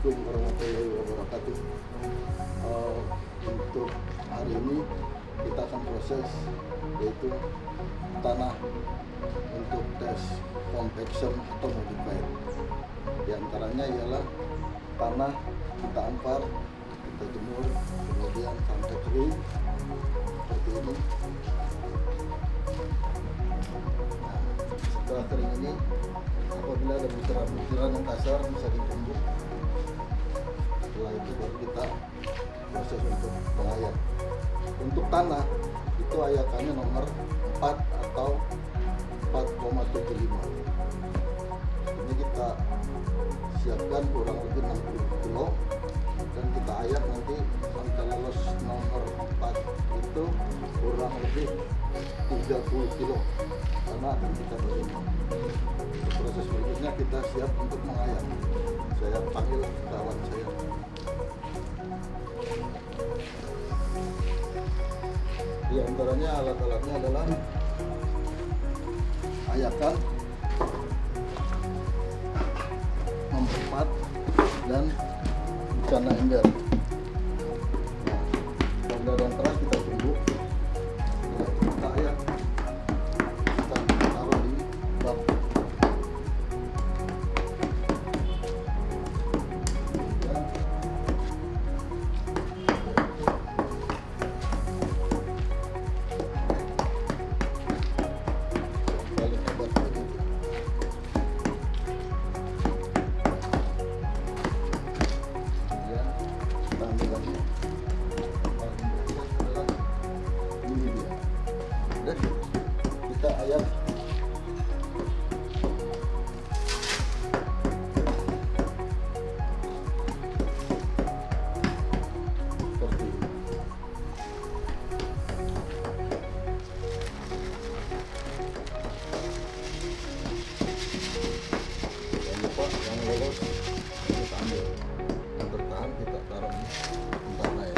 Assalamualaikum warahmatullahi wabarakatuh. Untuk hari ini kita akan proses yaitu tanah untuk tes compaction atau modified. Di antaranya ialah tanah kita ampar, kita jemur, kemudian sampai kering seperti ini. Nah, setelah kering ini, apabila ada butiran-butiran yang kasar bisa ditumbuk. Setelah itu baru kita proses untuk pengayak. Untuk tanah itu ayakannya nomor 4 atau 4,75. Ini kita siapkan kurang lebih 60 kilo dan kita ayak nanti sampai lolos nomor 4 itu kurang lebih 30 kilo karena akan kita beri. Proses berikutnya kita siap untuk mengayak. Saya panggil kawan saya. Di antaranya alat-alatnya adalah ayakan nomor 4 dan bencana ember. Nah, standar yang keras kita tumbuk. Nah, kita ayak, kita taruh di bak. Kita ayak seperti ini. Jangan lupa yang lolos kita ambil, yang bertahan kita taruh di tanah ya.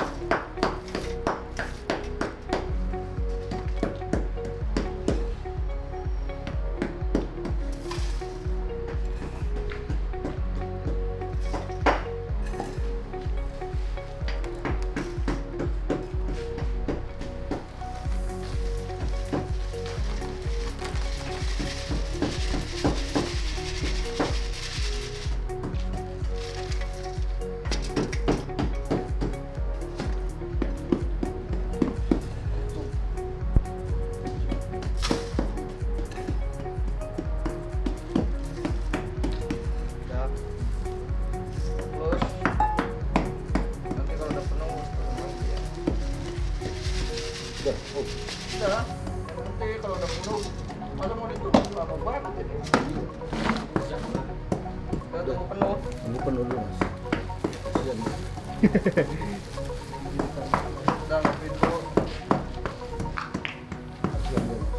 Udah, nanti kalau udah penuh, masa mau ditutup lama banget ini. Udah tunggu penuh. Tunggu penuh dulu mas. Kasian. Udah nggak pintu. Kasian dia, mas.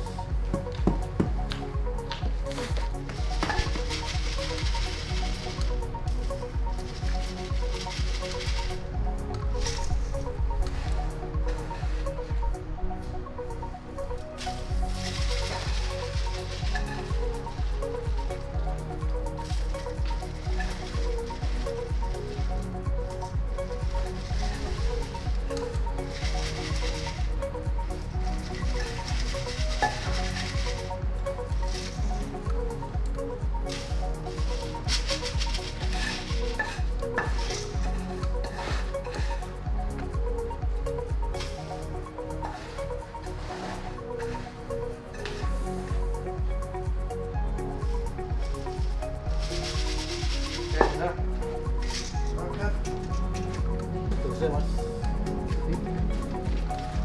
Selesai mas.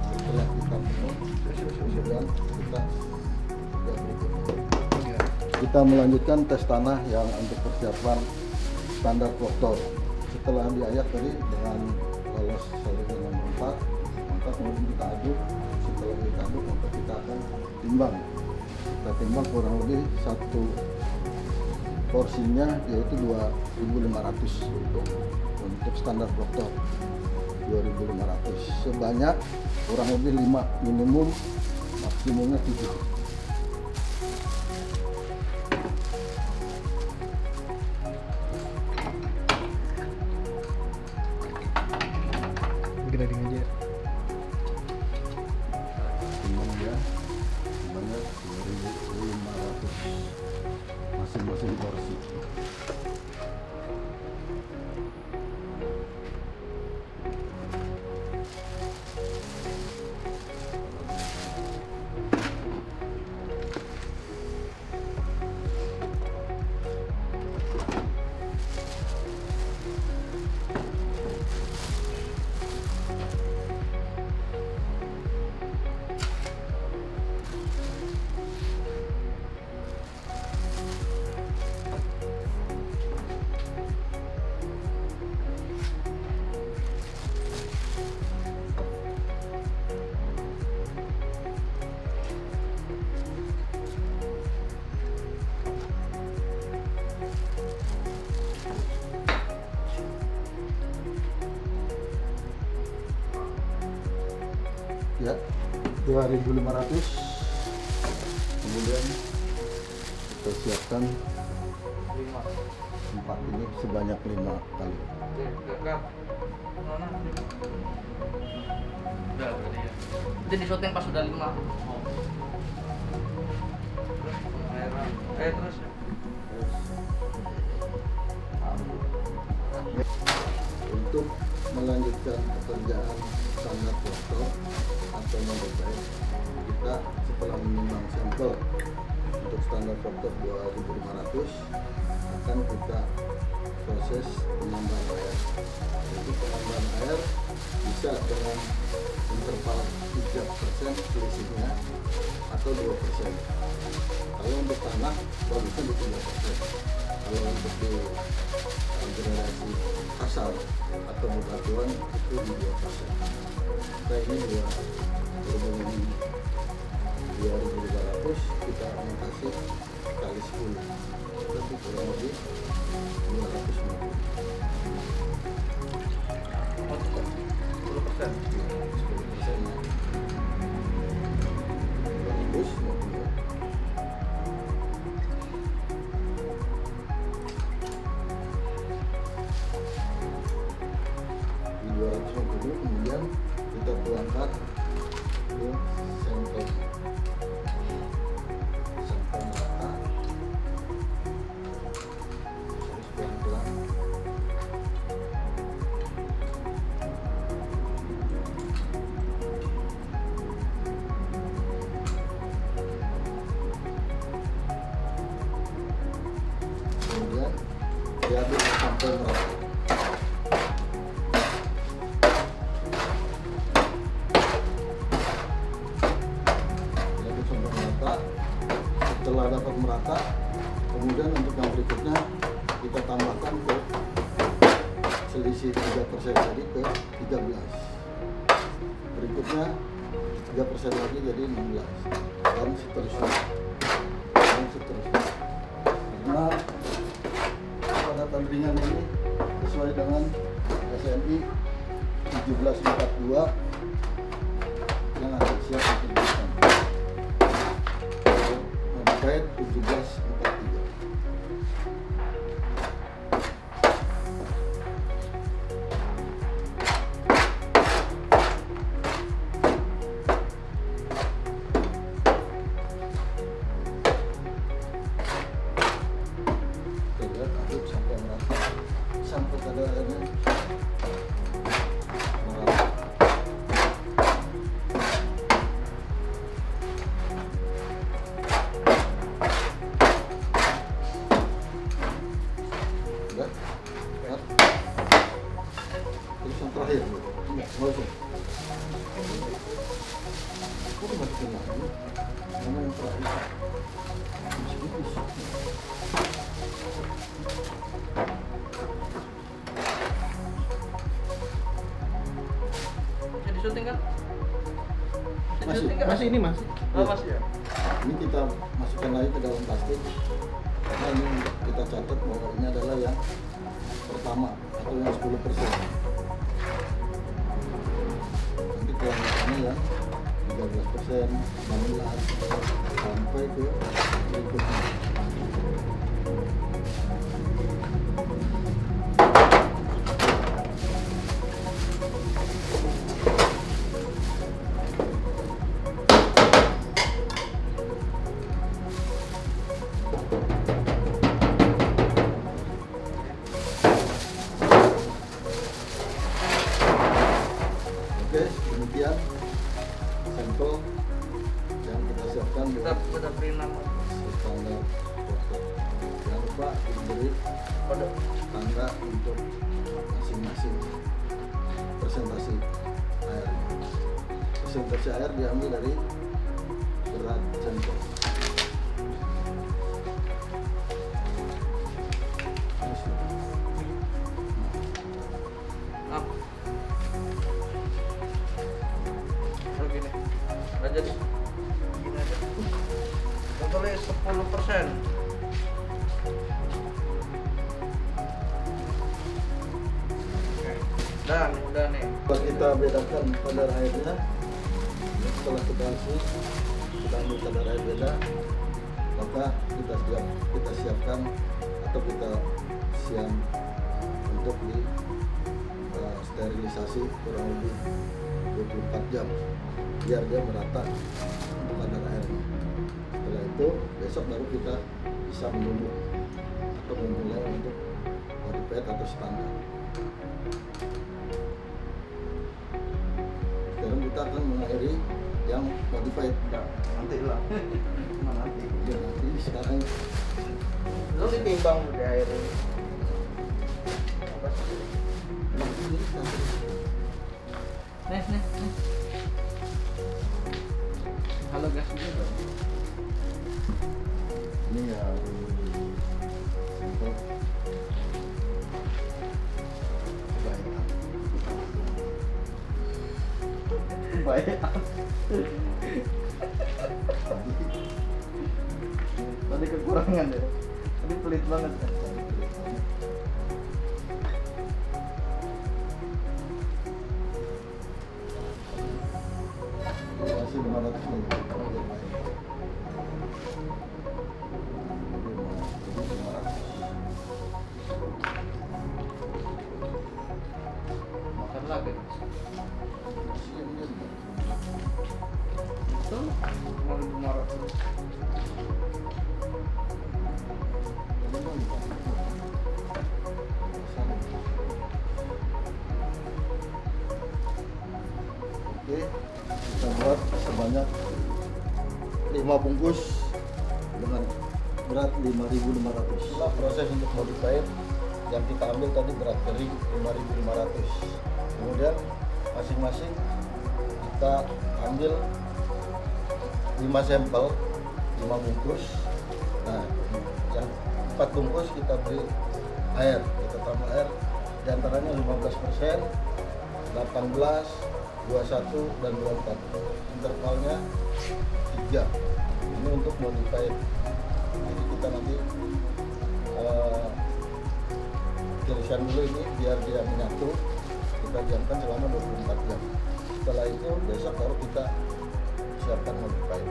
Setelah kita penuh, kemudian kita melanjutkan tes tanah yang untuk persiapan standar proktor. Setelah diayak tadi dengan lolos saluran nomor 4, maka kemudian kita aduk. Setelah kita aduk, maka kita akan timbang. Kita timbang kurang lebih satu porsinya yaitu 2.500 untuk standar proktor 2.500 sebanyak kurang lebih 5, minimum maksimumnya 7. 2.500 masing-masing porsi. Ya, 2.500. Kemudian kita siapkan 4 ini sebanyak 5 kali. Oke, kakak. Mana? Udah berarti ya. Jadi di syuting pas sudah 5. Terus. Untuk melanjutkan pekerjaan standar foto atau mobile, kita setelah menimbang sampel untuk standar foto 2.500 akan kita proses penambahan air. Jadi penambahan air bisa dengan interval 3% selisihnya atau 2%. Kalau untuk tanah bagusnya di 3%. Kalau untuk di generasi kasar atau bebatuan itu di 2%. Kita ini berhubung 2.500 kita kasih kali 10, berarti kurang lebih 250. 10%. 10%-nya 250. Di 250 kemudian kita tuangkan ke sampel rata, terus pelan-pelan. Kemudian diaduk sampai merata. Diaduk sampai merata. Setelah dapat merata, kemudian untuk yang berikutnya kita tambahkan ke selisih 3% tadi ke 13. Berikutnya 3% lagi jadi 16 dan seterusnya. Karena pada tandingan ini sesuai dengan SNI 1742 yang akan siap untuk dilakukan. Modified 1743. Kita aduk sampai merata, sampai pada airnya merata. Udah, cut. Terus yang terakhir, nggak usah. Kok dimasukin lagi? Mana yang terakhir? Sedikit sih. Masih di syuting kan? Masih. Syuting kan? Masih ini masih. Oh, masih ya. Ini kita masukkan lagi ke dalam plastik. Karena ini kita catat bahwa ini adalah yang pertama atau yang 10%. Nanti kelanjutannya yang 13%, 16, sampai ke berikutnya. persiapkan Kita beri nama. standar proktor. Jangan lupa diberi Kode. tanda untuk masing-masing presentasi air. Presentasi air diambil dari berat sampel. Up. Kalau gini. Aja deh. Gini aja. Totalnya 10%. Oke. Dan udah nih. Setelah kita bedakan kadar airnya, setelah kita ambil kadar air beda, maka kita siapkan atau kita siap untuk di sterilisasi kurang lebih 24 jam biar dia merata untuk kadar airnya. Setelah itu besok baru kita bisa menunggu atau memulai untuk modified atau standar. Sekarang kita akan mengairi yang modified. Ya, nanti lah. Nanti. Ya, nanti sekarang Lu ditimbang di air ini. nanti ini Nih. Halo guys juga dong. ini ya sampel baik. Baik. Tadi kekurangan ya. Tadi pelit banget kan. Masih 500 nih. Makan lagi. Betul. Mau 500. Oke, kita buat sebanyak 5 bungkus dengan berat 5.500. Inilah proses untuk modified yang kita ambil tadi berat kering 5.500. Kemudian masing-masing kita ambil 5 sampel, 5 bungkus. Nah, yang 4 bungkus kita beri air, kita tambah air diantaranya 15%, 18, 21 dan 24. Intervalnya 3. Ini untuk modified. Jadi kita nanti tirisan dulu ini biar dia menyatu. Kita diamkan selama 24 jam. Setelah itu besok baru kita siapkan modified.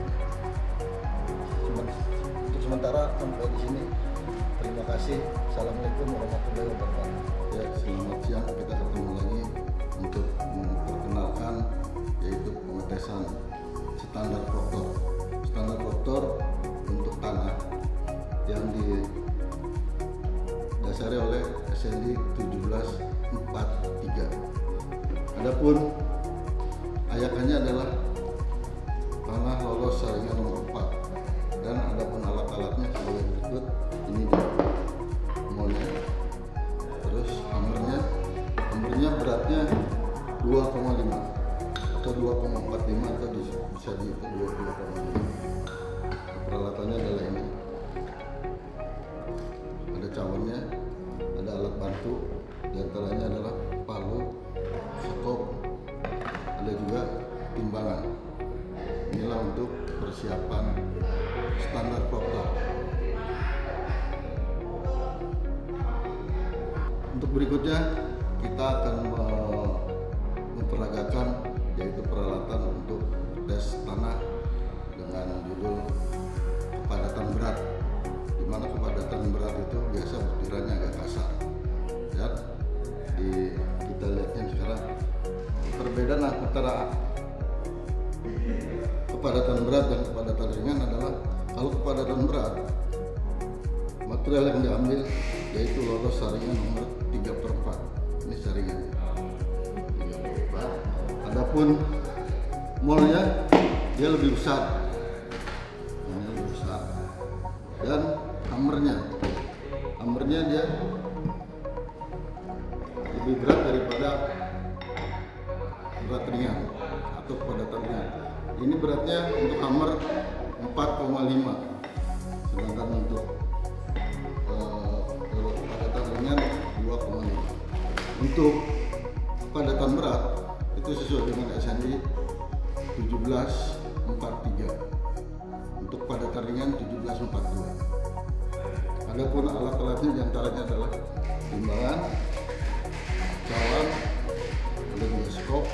Untuk sementara sampai di sini. Terima kasih. Assalamualaikum warahmatullahi wabarakatuh. Ya, selamat siang. Kita ketemu lagi untuk memperkenalkan yaitu pengetesan standar proktor. Standar proktor untuk tanah yang didasari oleh SND 1743. Adapun ayakannya adalah tanah lolos saringan nomor 4 dan adapun alat-alatnya sebagai berikut. Ini dia molnya, terus hammernya beratnya 2,5 atau 2,45 atau bisa dihitung 22,5. Peralatannya adalah ini, ada cawannya, ada alat bantu, diantaranya adalah palu, skop, ada juga timbangan. Inilah untuk persiapan standar proktor. Untuk berikutnya kita akan memperagakan yaitu peralatan untuk tes tanah dengan judul kepadatan berat, di mana kepadatan berat itu biasa butirannya agak kasar. Dan kita lihatnya sekarang perbedaan antara kepadatan berat dan kepadatan ringan adalah kalau kepadatan berat material yang diambil yaitu lolos saringan nomor 3/4. Ini saringannya 3/4. Adapun molnya dia lebih besar dan hammernya dia lebih berat daripada berat ringan atau padatan ringan. Ini beratnya untuk hammer 4,5, sedangkan untuk padatan ringan 2,5. Untuk padatan berat itu sesuai dengan SNI 1743. Untuk padatan ringan 1742. Adapun alat-alatnya diantaranya adalah timbangan, cawan, ada juga skop,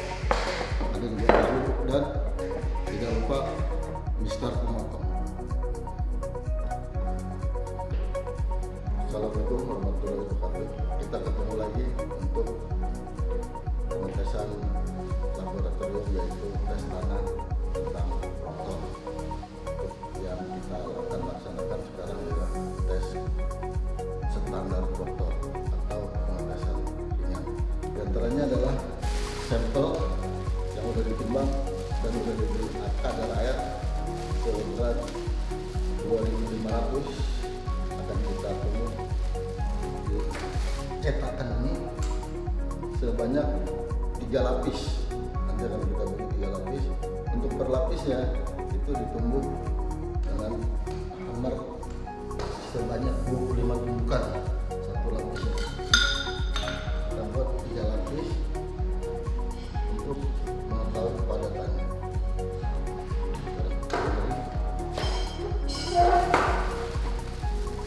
ada juga palu, dan tidak lupa mistar pemotong. Assalamualaikum warahmatullahi wabarakatuh. Kita ketemu lagi untuk pengetesan laboratorium, yaitu tes tanah tentang traktor. Yang kita akan laksanakan sekarang adalah tes standar traktor atau pengetesan ringan. Di antaranya adalah sampel yang sudah ditimbang dan sudah diberi kadar air seberat 2500 akan kita tunggu di cetakan ini sebanyak 3 lapis. Nanti akan kita beri 3 lapis. Untuk per lapisnya itu ditumbuk dengan hammer sebanyak 25 tumbukan satu lapisnya. Kita buat 3 lapis untuk mengetahui kepadatannya.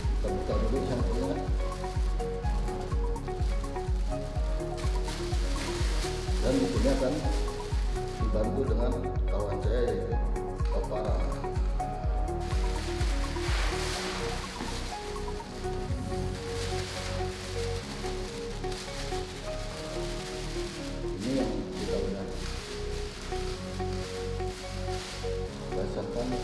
Kita buka dulu sampelnya. Dan di sini akan dibantu dengan kawan saya, yaitu Bapak Rama. Ini yang kita udah berdasarkan 10%.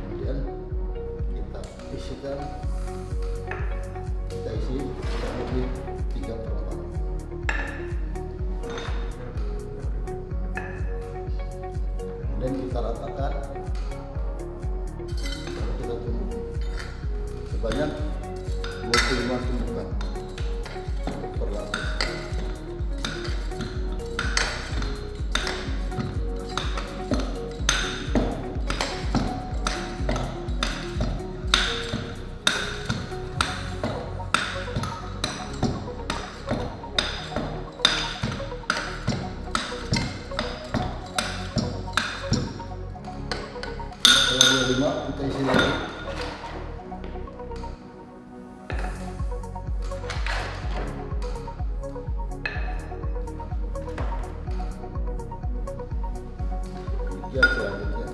Kemudian kita isikan, kita isi kurang lebih 3/4. Kemudian kita ratakan, lalu kita tumbuk sebanyak 25 tumbukan per lapis. Setelah 25 kita isi lagi. Demikian selanjutnya.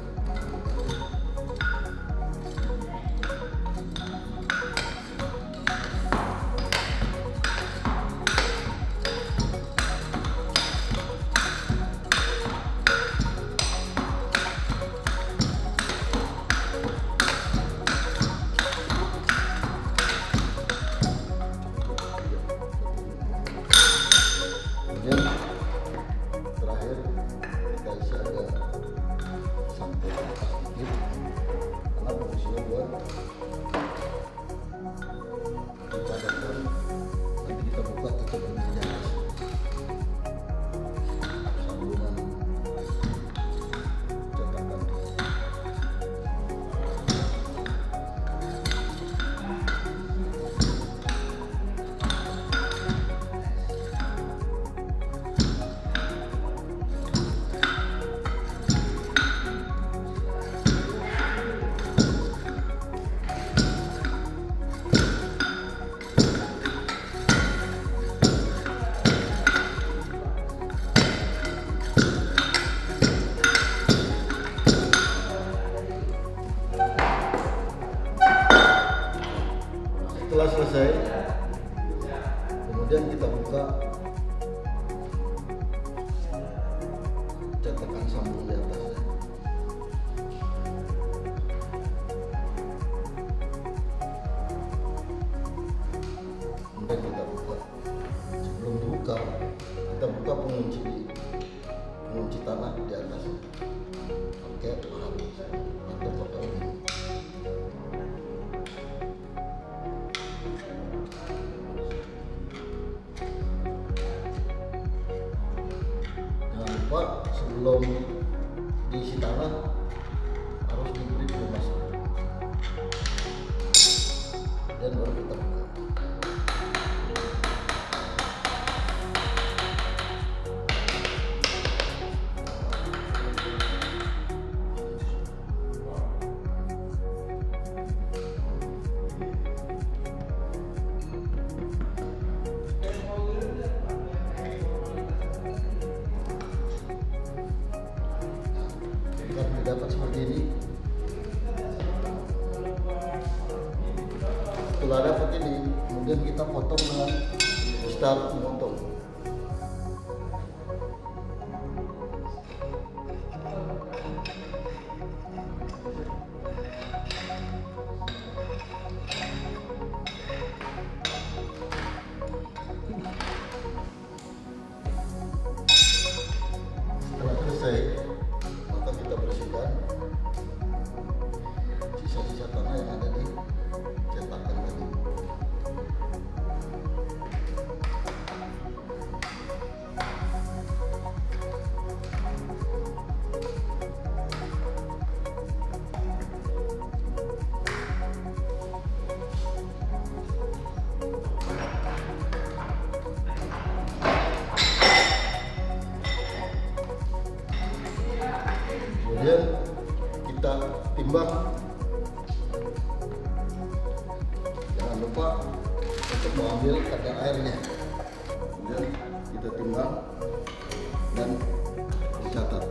Kemudian terakhir kita isi ada sampai atas sedikit, karena fungsinya buat dipadatkan. Nanti kita buka tutup ini di atas sambungan cetakan. Setelah selesai, kemudian kita buka cetakan sambung di atasnya. di atas pakai bahan untuk foto ini. Jangan lupa sebelum diisi tanah harus diberi pemasak dan baru kita buka. Jika dapat seperti ini, setelah dapat ini, kemudian kita potong dengan start memotong. Setelah selesai, maka kita bersihkan sisa-sisa tanah yang ada di cetakan tadi. Kemudian kita timbang. Jangan lupa untuk mengambil kadar airnya. Kemudian kita timbang dan dicatat.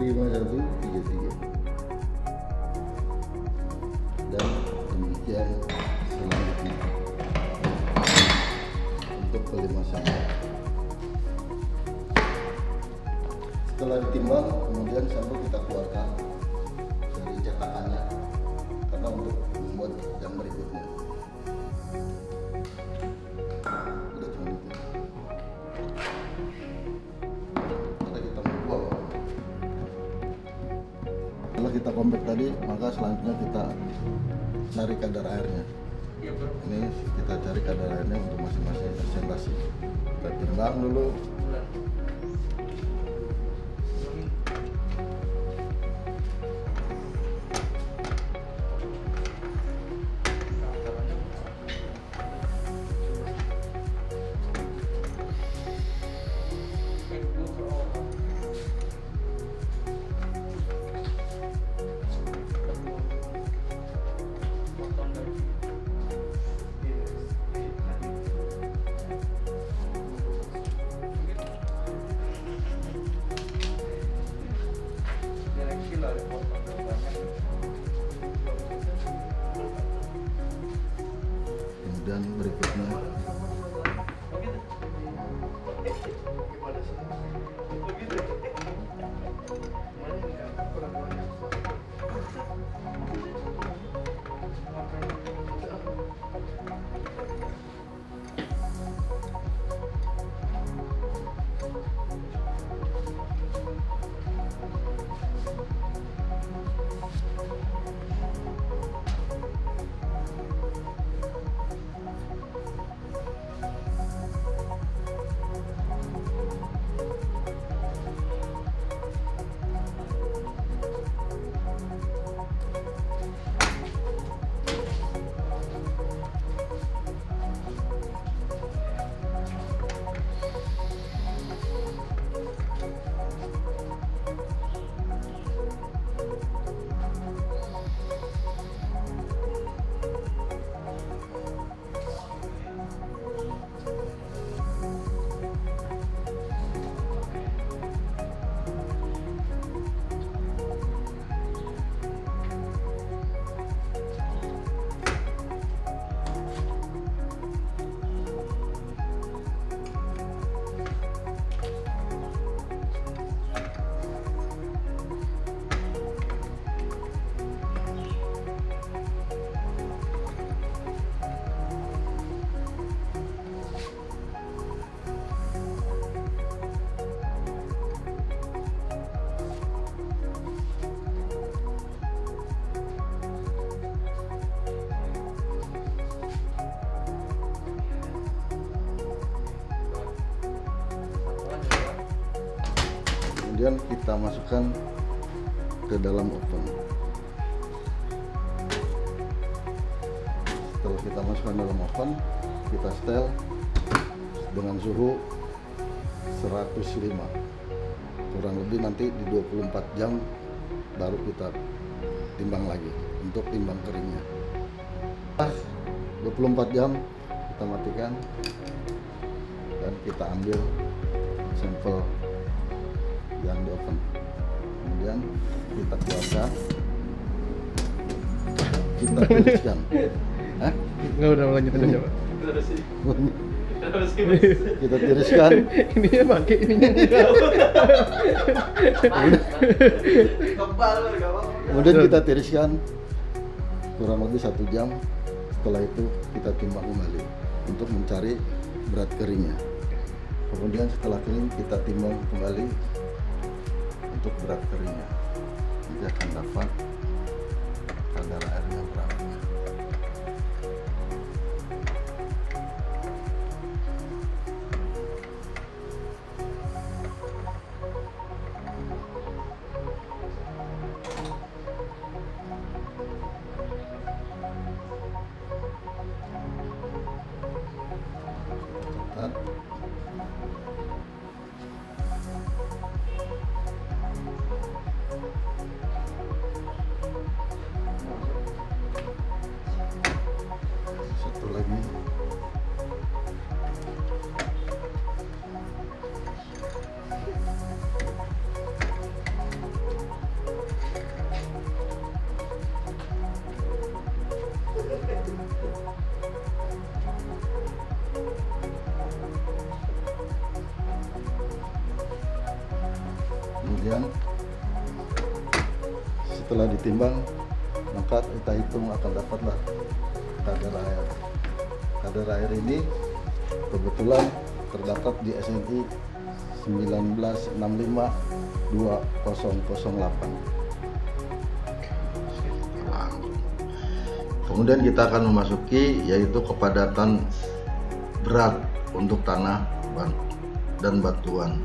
Lima 133 dan demikian selanjutnya untuk pelimasannya. Setelah ditimbang, kemudian sampel kita keluarkan dari cetakannya karena untuk membuat yang berikutnya. Udah cuma itu. Karena kita membuang. Setelah kita komplit tadi, maka selanjutnya kita cari kadar airnya. Ini kita cari kadar airnya untuk masing-masing presentasi. Kita timbang dulu. Kemudian berikutnya kemudian kita masukkan ke dalam oven. Setelah kita masukkan dalam oven, kita setel dengan suhu 105, kurang lebih nanti di 24 jam baru kita timbang lagi untuk timbang keringnya. 24 jam kita matikan dan kita ambil sampel yang di oven, kemudian kita keluarkan, kita tiriskan. Hah? Nggak, udah lanjut aja Pak. Kita tiriskan, Ininya pakai ininya. Kebal gak apa-apa. kemudian kita tiriskan kurang lebih 1 jam. Setelah itu kita timbang kembali untuk mencari berat keringnya. Kemudian setelah kering kita timbang kembali untuk berat keringnya. Nanti akan dapat kadar airnya berapa. Catat. Satu lagi. Kemudian setelah ditimbang, maka kita hitung akan dapatlah kadar air. Kadar air ini kebetulan terdapat di SNI 1965-2008. Kemudian kita akan memasuki yaitu kepadatan berat untuk tanah dan batuan.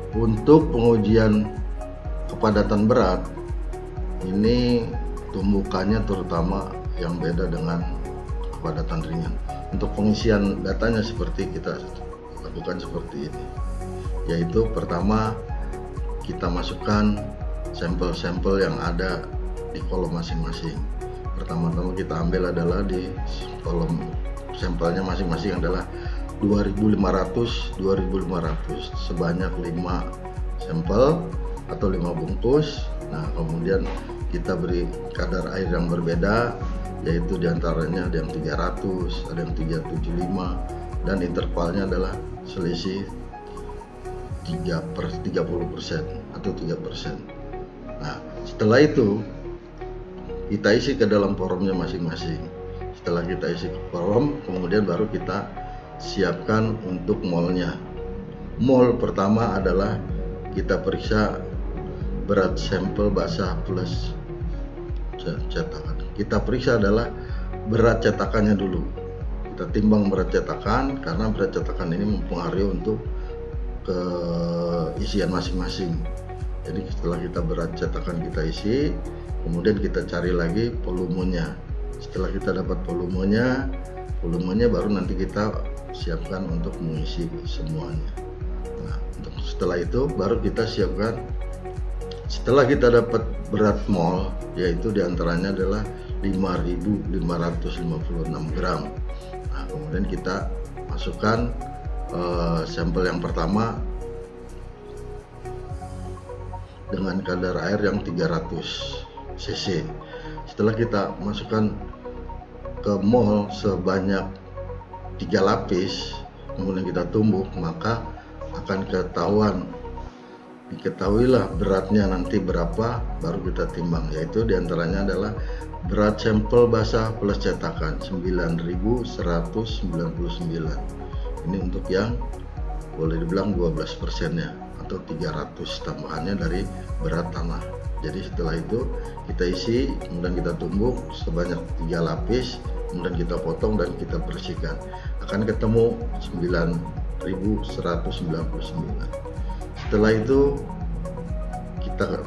Untuk pengujian kepadatan berat ini tumbukannya terutama yang beda dengan kepadatan ringan. Untuk pengisian datanya seperti kita lakukan seperti ini, yaitu pertama kita masukkan sampel-sampel yang ada di kolom masing-masing. Pertama-tama kita ambil adalah di kolom sampelnya masing-masing adalah 2500 sebanyak 5 sampel atau 5 bungkus. Nah, kemudian kita beri kadar air yang berbeda, yaitu diantaranya ada yang 300, ada yang 375, dan intervalnya adalah selisih 30% atau 3%. Nah, setelah itu kita isi ke dalam foromnya masing-masing. Setelah kita isi ke forum, kemudian baru kita siapkan untuk molnya. Mol pertama adalah kita periksa berat sampel basah plus cetakan. Kita periksa adalah berat cetakannya dulu. Kita timbang berat cetakan karena berat cetakan ini mempengaruhi untuk keisian masing-masing. Jadi setelah kita berat cetakan kita isi, kemudian kita cari lagi volumenya. Setelah kita dapat volumenya baru nanti kita siapkan untuk mengisi semuanya. Nah, untuk setelah itu baru kita siapkan. Setelah kita dapat berat mol, yaitu diantaranya adalah 5.556 gram. Nah, kemudian kita masukkan sampel yang pertama dengan kadar air yang 300 cc. Setelah kita masukkan ke mol sebanyak 3 lapis, kemudian kita tumbuk, maka akan diketahuilah beratnya nanti berapa, baru kita timbang, yaitu diantaranya adalah berat sampel basah plus cetakan 9.199. Ini untuk yang boleh dibilang 12%-nya atau 300 tambahannya dari berat tanah. Jadi setelah itu kita isi, kemudian kita tumbuk sebanyak 3 lapis, kemudian kita potong dan kita bersihkan. Akan ketemu 9 Setelah itu kita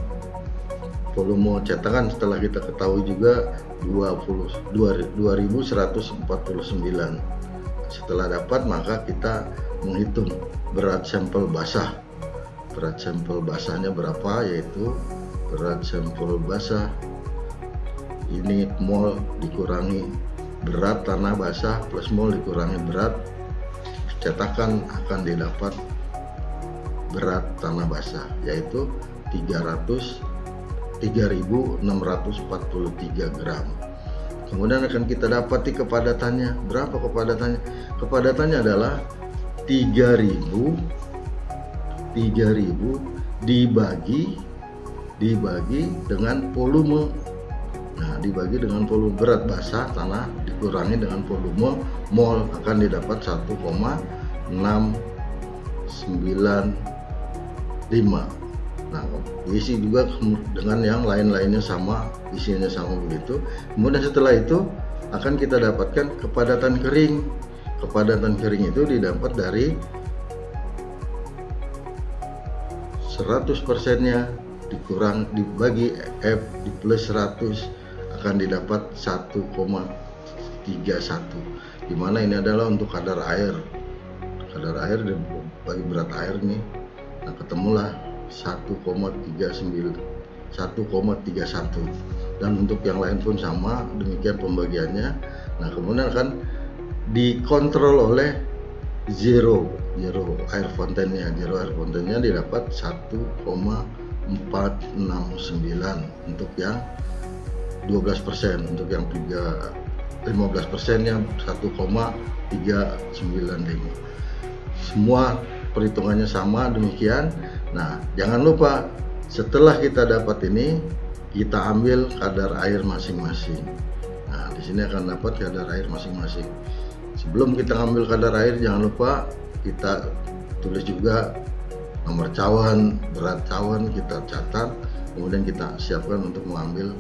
volume cetakan setelah kita ketahui juga 2149. Setelah dapat maka kita menghitung berat sampel basah. Berat sampel basahnya berapa, yaitu berat sampel basah ini mol dikurangi berat tanah basah plus mol dikurangi berat cetakan akan didapat berat tanah basah, yaitu 3.643 gram. Kemudian akan kita dapati kepadatannya. Berapa kepadatannya? Kepadatannya adalah 3.000 dibagi dengan volume. Nah, dibagi dengan volume berat basah tanah dikurangi dengan volume mol akan didapat 1,695. Nah, diisi juga dengan yang lain-lainnya sama, isinya sama begitu. Kemudian setelah itu akan kita dapatkan kepadatan kering. Kepadatan kering itu didapat dari 100%-nya dibagi F di plus 100 akan didapat 1,31, dimana ini adalah untuk kadar air bagi berat air nih. Nah, ketemulah 1,31, dan untuk yang lain pun sama demikian pembagiannya. Nah, kemudian akan dikontrol oleh zero air fountainnya didapat 1,469 untuk yang 12%, untuk yang 15%-nya 1,395. Semua perhitungannya sama demikian. Nah, jangan lupa setelah kita dapat ini kita ambil kadar air masing-masing. Nah, di sini akan dapat kadar air masing-masing. Sebelum kita ambil kadar air, jangan lupa kita tulis juga nomor cawan, berat cawan kita catat, kemudian kita siapkan untuk mengambil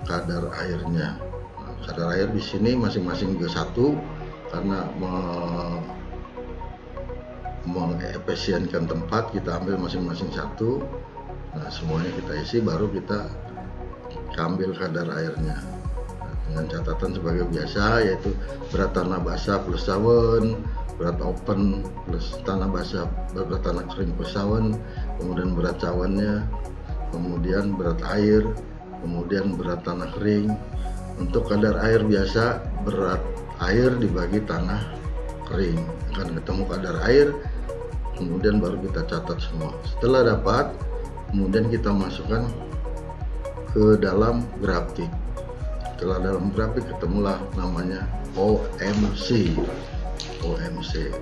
kadar airnya. Nah, kadar air di sini masing-masing juga satu, karena mengefisienkan tempat kita ambil masing-masing satu. Nah, semuanya kita isi, baru kita ambil kadar airnya. Nah, dengan catatan sebagai biasa, yaitu berat tanah basah plus cawan, berat open plus tanah basah, berat tanah kering plus cawan, kemudian berat cawannya, kemudian berat air, kemudian berat tanah kering. Untuk kadar air biasa, berat air dibagi tanah kering, akan ketemu kadar air, kemudian baru kita catat semua. Setelah dapat, kemudian kita masukkan ke dalam grafik. Setelah dalam grafik ketemulah namanya OMC,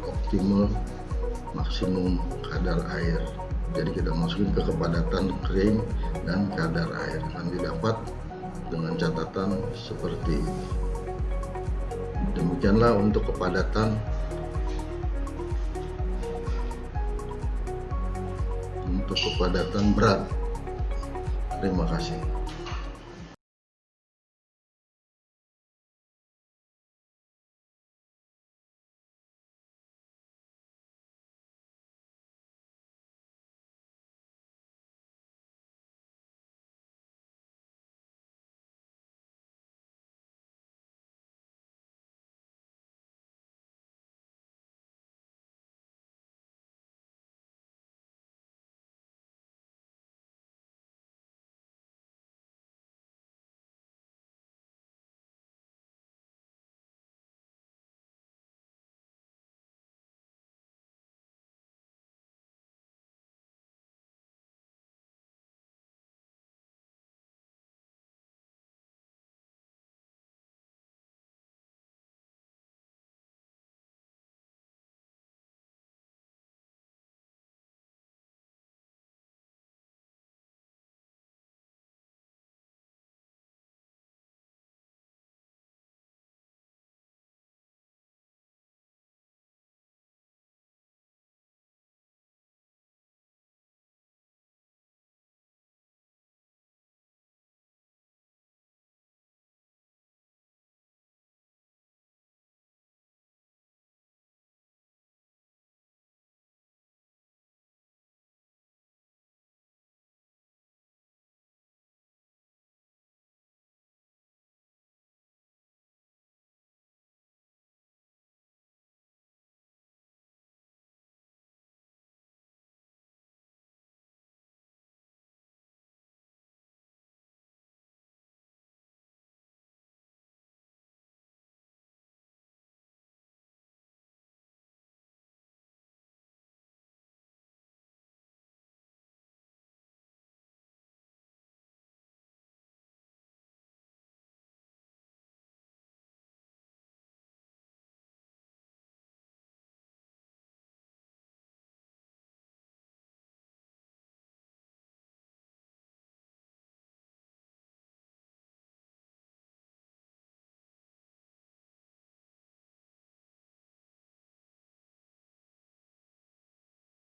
optimal maksimum kadar air. Jadi kita masukin ke kepadatan kering dan kadar air, akan didapat dengan catatan seperti ini. Demikianlah untuk kepadatan berat. Terima kasih.